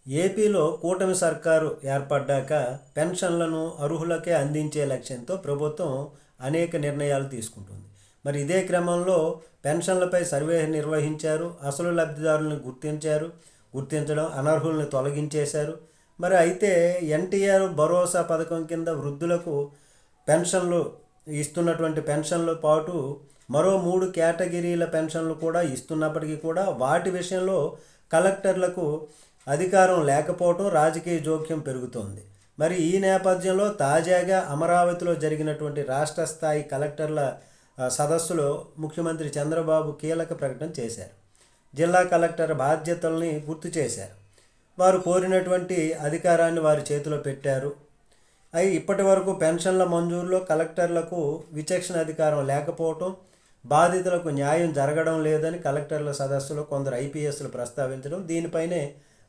ఏపీలో కూటమి సర్కారు ఏర్పడ్డాక పెన్షన్లను అర్హులకే అందించే లక్ష్యంతో ప్రభుత్వం అనేక నిర్ణయాలు తీసుకుంటుంది. మరి ఇదే క్రమంలో పెన్షన్లపై సర్వే నిర్వహించారు. అసలు లబ్ధిదారులను గుర్తించడం, అనర్హులను తొలగించేశారు. మరి అయితే ఎన్టీఆర్ భరోసా పథకం కింద వృద్ధులకు పెన్షన్లు ఇస్తున్నటువంటి పెన్షన్లు పాటు మరో 3 కేటగిరీల పెన్షన్లు కూడా ఇస్తున్నప్పటికీ కూడా వాటి విషయంలో కలెక్టర్లకు అధికారం లేకపోవడం, రాజకీయ జోక్యం పెరుగుతోంది. మరి ఈ నేపథ్యంలో తాజాగా అమరావతిలో జరిగినటువంటి రాష్ట్ర స్థాయి కలెక్టర్ల సదస్సులో ముఖ్యమంత్రి చంద్రబాబు కీలక ప్రకటన చేశారు. జిల్లా కలెక్టర్ బాధ్యతల్ని గుర్తు చేశారు. వారు కోరినటువంటి అధికారాన్ని వారి చేతిలో పెట్టారు. ఇప్పటి వరకు పెన్షన్ల మంజూరులో కలెక్టర్లకు విచక్షణ అధికారం లేకపోవటం, బాధితులకు న్యాయం జరగడం లేదని కలెక్టర్ల సదస్సులో కొందరు ఐపీఎస్లు ప్రస్తావించడం, దీనిపైనే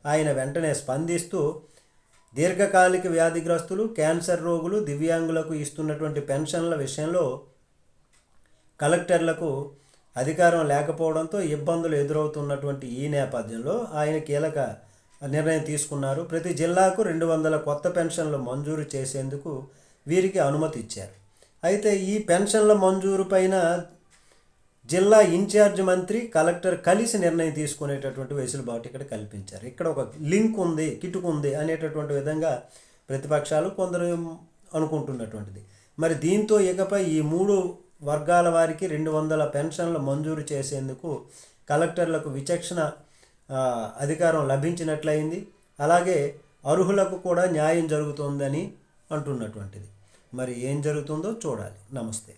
ఆయన వెంటనే స్పందిస్తూ దీర్ఘకాలిక వ్యాధిగ్రస్తులు, క్యాన్సర్ రోగులు, దివ్యాంగులకు ఇస్తున్నటువంటి పెన్షన్ల విషయంలో కలెక్టర్లకు అధికారం లేకపోవడంతో ఇబ్బందులు ఎదురవుతున్నటువంటి ఈ నేపథ్యంలో ఆయన కీలక నిర్ణయం తీసుకున్నారు. ప్రతి జిల్లాకు 200 కొత్త పెన్షన్లు మంజూరు చేసేందుకు వీరికి అనుమతి ఇచ్చారు. అయితే ఈ పెన్షన్ల మంజూరు పైన జిల్లా ఇన్ఛార్జ్ మంత్రి, కలెక్టర్ కలిసి నిర్ణయం తీసుకునేటటువంటి వెసులుబాటు ఇక్కడ కల్పించారు. ఇక్కడ ఒక లింక్ ఉంది, కిటుకు ఉంది అనేటటువంటి విధంగా ప్రతిపక్షాలు కొందరు అనుకుంటున్నటువంటిది. మరి దీంతో ఇకపై ఈ 3 వర్గాల వారికి 200 పెన్షన్లు మంజూరు చేసేందుకు కలెక్టర్లకు విచక్షణ అధికారం లభించినట్లయింది. అలాగే అర్హులకు కూడా న్యాయం జరుగుతుందని అంటున్నటువంటిది. మరి ఏం జరుగుతుందో చూడాలి. నమస్తే.